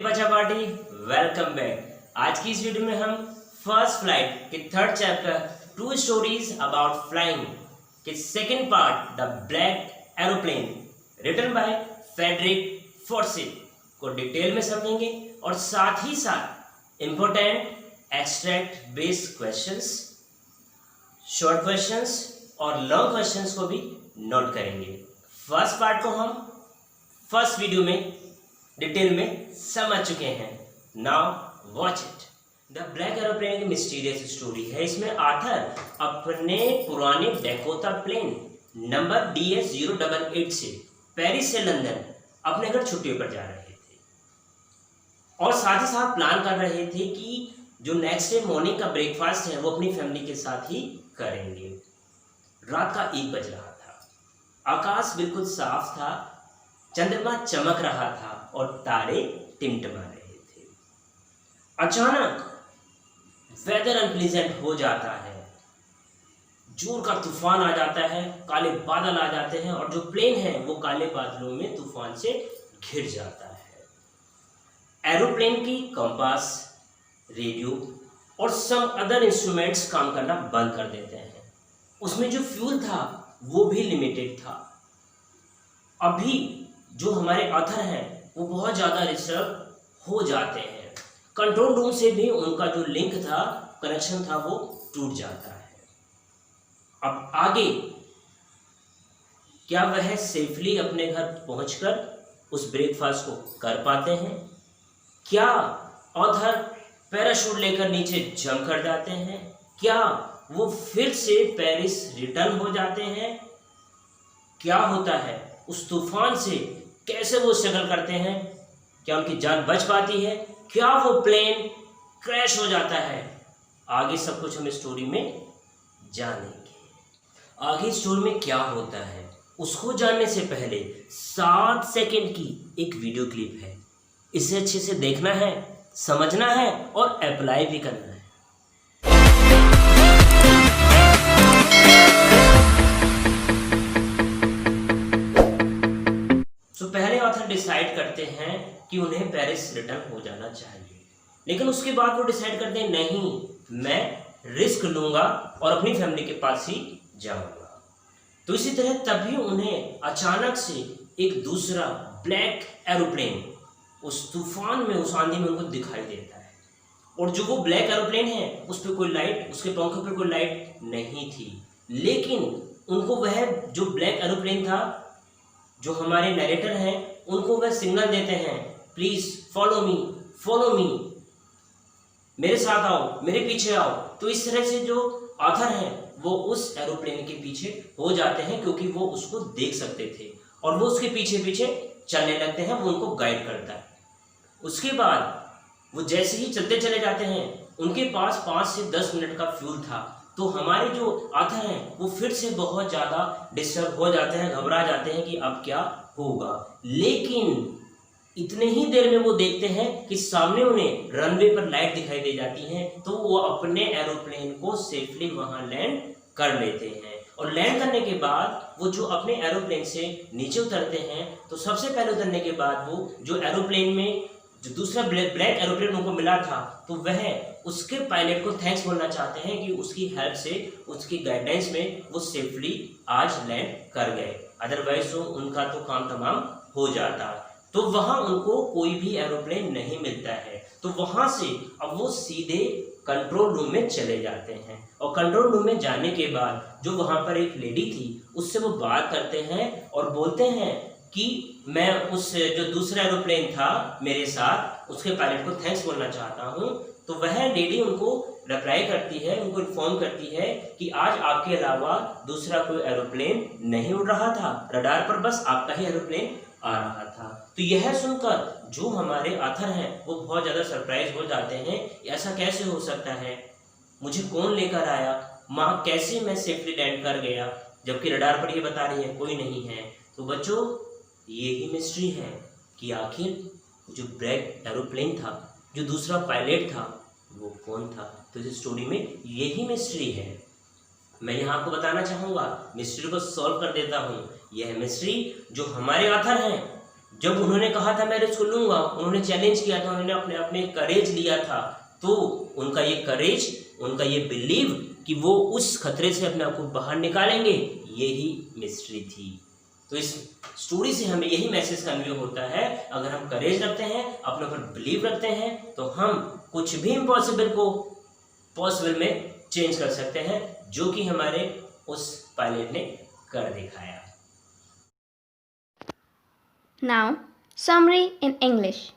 बच्चा party welcome back. आज की इस वीडियो में हम फर्स्ट फ्लाइट के third chapter two stories about flying के second part the black aeroplane written by Frederick Forsyth को डिटेल में समझेंगे और साथ ही साथ important extract based questions, short questions और लॉन्ग क्वेश्चंस को भी नोट करेंगे। फर्स्ट पार्ट को हम फर्स्ट वीडियो में डिटेल में समझ चुके हैं। Now watch it. The black aeroplane की मिस्टीरियस स्टोरी है। इसमें आथर अपने पुराने डैकोटा प्लेन नंबर DS-088 से पेरिस से लंदन अपने घर छुट्टियों पर जा रहे थे और साथ ही साथ प्लान कर रहे थे कि जो नेक्स्ट डे मॉर्निंग का ब्रेकफास्ट है वो अपनी फैमिली के साथ ही करेंगे। रात का 1 बज रहा था। आकाश बिल्कुल साफ था, चंद्रमा चमक रहा था और तारे टिमटिमा रहे थे। अचानक वेदर अनप्लीजेंट हो जाता है, जोर का तूफान आ जाता है, काले बादल आ जाते हैं और जो प्लेन है वो काले बादलों में तूफान से घिर जाता है। एरोप्लेन की कंपास, रेडियो और सम अदर इंस्ट्रूमेंट्स काम करना बंद कर देते हैं। उसमें जो फ्यूल था वो भी लिमिटेड था। अभी जो हमारे ऑथर हैं वो बहुत ज़्यादा डिस्टर्ब हो जाते हैं। कंट्रोल रूम से भी उनका जो लिंक था, कनेक्शन था, वो टूट जाता है। अब आगे क्या वह सेफली अपने घर पहुंचकर उस ब्रेकफास्ट को कर पाते हैं? क्या ऑथर पैराशूट लेकर नीचे जंप कर जाते हैं? क्या वो फिर से पेरिस रिटर्न हो जाते हैं? क्या होता है उस तूफान से? कैसे वो स्ट्रगल करते हैं? क्या उनकी जान बच पाती है? क्या वो प्लेन क्रैश हो जाता है? आगे सब कुछ हम स्टोरी में जानेंगे। आगे स्टोरी में क्या होता है उसको जानने से पहले 7 सेकंड की एक वीडियो क्लिप है। इसे अच्छे से देखना है, समझना है और अप्लाई भी करना है। पहले ऑथर डिसाइड करते हैं कि उन्हें पेरिस रिटर्न हो जाना चाहिए, लेकिन उसके बाद वो डिसाइड करते हैं नहीं, मैं रिस्क लूंगा और अपनी फैमिली के पास ही जाऊंगा। तो इसी तरह तभी उन्हें अचानक से एक दूसरा ब्लैक एरोप्लेन उस तूफान में, उस आंधी में उनको दिखाई देता है। और जो वो ब्लैक एरोप्लेन है उस पर कोई लाइट, उसके पंखों पर कोई लाइट नहीं थी, लेकिन उनको वह जो ब्लैक एरोप्लेन था, जो हमारे नरेटर हैं, उनको वह सिग्नल देते हैं, please follow me, follow me, मेरे साथ आओ, मेरे पीछे आओ। तो इस तरह से जो ऑथर हैं वो उस एरोप्लेन के पीछे हो जाते हैं, क्योंकि वो उसको देख सकते थे और वो उसके पीछे पीछे चलने लगते हैं। वो उनको गाइड करता है। उसके बाद वो जैसे ही चलते चले जाते हैं, उनके पास 5 से 10 मिनट का फ्यूल था। तो हमारे जो ऑथर हैं वो फिर से बहुत ज़्यादा डिस्टर्ब हो जाते हैं, घबरा जाते हैं कि अब क्या होगा। लेकिन इतने ही देर में वो देखते हैं कि सामने उन्हें रनवे पर लाइट दिखाई दे जाती है। तो वो अपने एरोप्लेन को सेफली वहां लैंड कर लेते हैं और लैंड करने के बाद वो जो अपने एरोप्लेन से नीचे उतरते हैं, तो सबसे पहले उतरने के बाद वो जो एरोप्लेन में जो दूसरा ब्लैक एरोप्लेन उनको मिला था, तो वह उसके पायलट को थैंक्स बोलना चाहते हैं कि उसकी हेल्प से, उसकी गाइडेंस में वो सेफली आज लैंड कर गए। अदरवाइज तो उनका तो काम तमाम हो जाता। तो वहां उनको कोई भी एरोप्लेन नहीं मिलता है। तो वहां से अब वो सीधे कंट्रोल रूम में चले जाते हैं और कंट्रोल रूम में जाने के बाद जो वहां पर एक लेडी थी उससे वो बात करते हैं और बोलते हैं कि मैं उस जो दूसरा एरोप्लेन था मेरे साथ, उसके पायलट को थैंक्स बोलना चाहता हूँ। तो वह लेडी उनको रिप्लाई करती है, उनको इन्फॉर्म करती है कि आज आपके अलावा दूसरा कोई एरोप्लेन नहीं उड़ रहा था, रडार पर बस आपका ही एरोप्लेन आ रहा था। तो यह सुनकर जो हमारे ऑथर हैं वो बहुत ज़्यादा सरप्राइज हो जाते हैं। ऐसा कैसे हो सकता है, मुझे कौन लेकर आया, माँ कैसे मैं सेफली लैंड कर गया, जबकि रडार पर ये बता रही है कोई नहीं है। तो बच्चों यही मिस्ट्री है कि आखिर जो ब्लैक एरोप्लेन था, जो दूसरा पायलट था, वो कौन था। तो इस स्टोरी में यही मिस्ट्री है। मैं यहाँ आपको बताना चाहूँगा, मिस्ट्री को सॉल्व कर देता हूँ। यह मिस्ट्री जो हमारे ऑथर हैं जब उन्होंने कहा था मैं रिस्क लूँगा, उन्होंने चैलेंज किया था, उन्होंने अपने अपने करेज लिया था, तो उनका ये करेज, उनका ये बिलीव कि वो उस खतरे से अपने आप को बाहर निकालेंगे, यही मिस्ट्री थी। तो इस स्टोरी से हमें यही मैसेज कन्वे होता है, अगर हम करेज रखते हैं, अपने ऊपर बिलीव रखते हैं, तो हम कुछ भी इम्पॉसिबल को पॉसिबल में चेंज कर सकते हैं, जो कि हमारे उस पायलट ने कर दिखाया। Now, summary in English.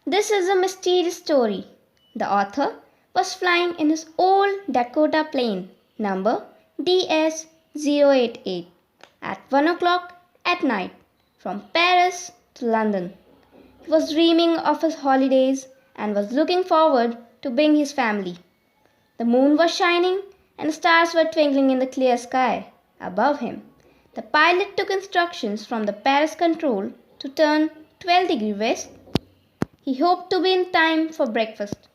This is a mysterious story. The author was flying in his old Dakota plane number DS-088 at 1 o'clock at night from Paris to London. He was dreaming of his holidays and was looking forward to being his family. The moon was shining and stars were twinkling in the clear sky above him. The pilot took instructions from the Paris control to turn 12° west. He hoped to be in time for breakfast.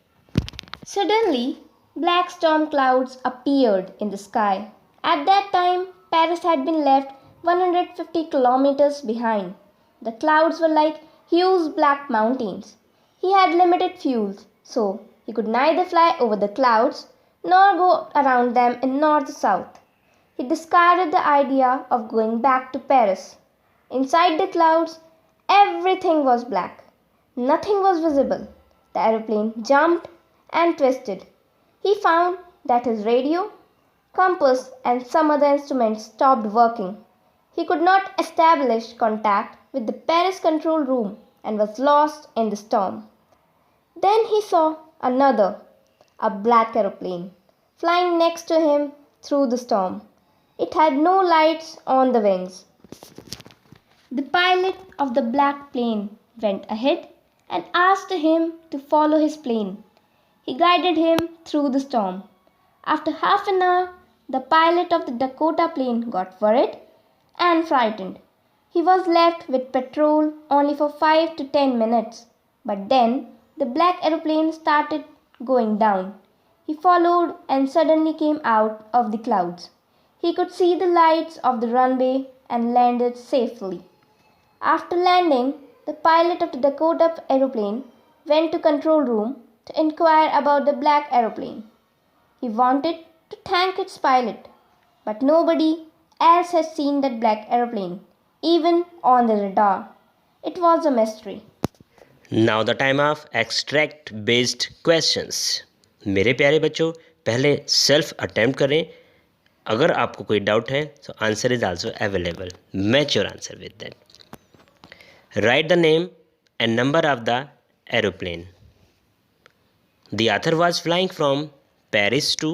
Suddenly, black storm clouds appeared in the sky. At that time, Paris had been left 150 kilometers behind. The clouds were like huge black mountains. He had limited fuel, so he could neither fly over the clouds nor go around them in north-south. He discarded the idea of going back to Paris. Inside the clouds, everything was black. Nothing was visible. The aeroplane jumped and twisted. He found that his radio, compass, and some other instruments stopped working. He could not establish contact with the Paris control room and was lost in the storm. Then he saw another, a black aeroplane, flying next to him through the storm. It had no lights on the wings. The pilot of the black plane went ahead and asked him to follow his plane. He guided him through the storm. After half an hour, the pilot of the Dakota plane got worried and frightened. He was left with petrol only for 5 to 10 minutes. But then the black aeroplane started going down. He followed and suddenly came out of the clouds. He could see the lights of the runway and landed safely. After landing, the pilot of the Dakota aeroplane went to control room to inquire about the black aeroplane. He wanted to thank its pilot, but nobody else had seen that black aeroplane, even on the radar. It was a mystery. Now the time of extract based questions. मेरे प्यारे बच्चों, पहले self attempt करें. अगर आपको कोई doubt है तो answer is also available. Match your answer with that. Write the name and number of the aeroplane. The author was flying from Paris to.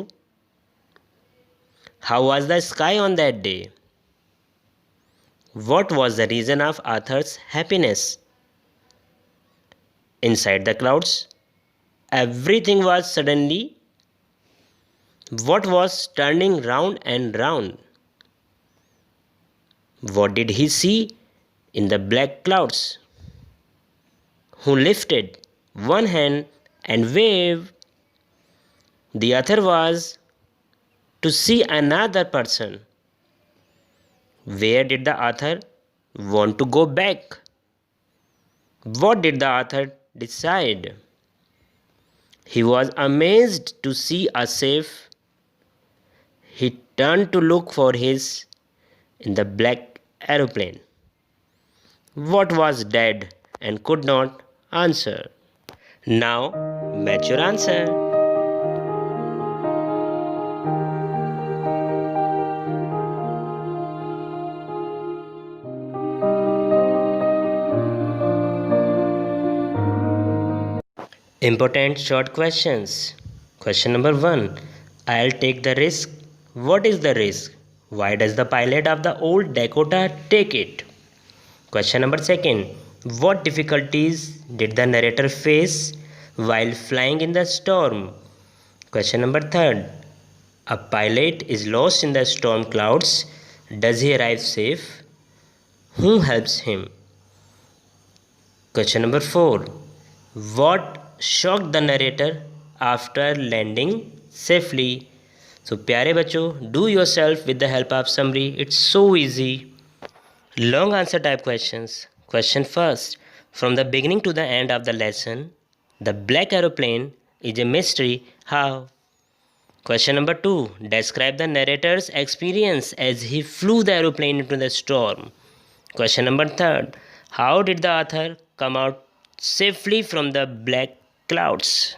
How was the sky on that day? What was the reason of author's happiness? Inside the clouds, everything was suddenly. What was turning round and round? What did he see in the black clouds? Who lifted one hand and waved? The other was to see another person. Where did the author want to go back? What did the author decide? He was amazed to see a safe. He turned to look for his in the black aeroplane. What was dead and could not answer? Now match your answer. Important short questions. Question number 1. I'll take the risk. What is the risk? Why does the pilot of the old Dakota take it? Question number 2. What difficulties did the narrator face while flying in the storm? Question number 3. A pilot is lost in the storm clouds. Does he arrive safe? Who helps him? Question number 4. What shocked the narrator after landing safely? So प्यारे बच्चों, do yourself with the help of summary. It's so easy. Long answer type questions. Question first. From the beginning to the end of the lesson, the black aeroplane is a mystery. How? Question number 2. Describe the narrator's experience as he flew the aeroplane into the storm. Question number 3. How did the author come out safely from the black clouds?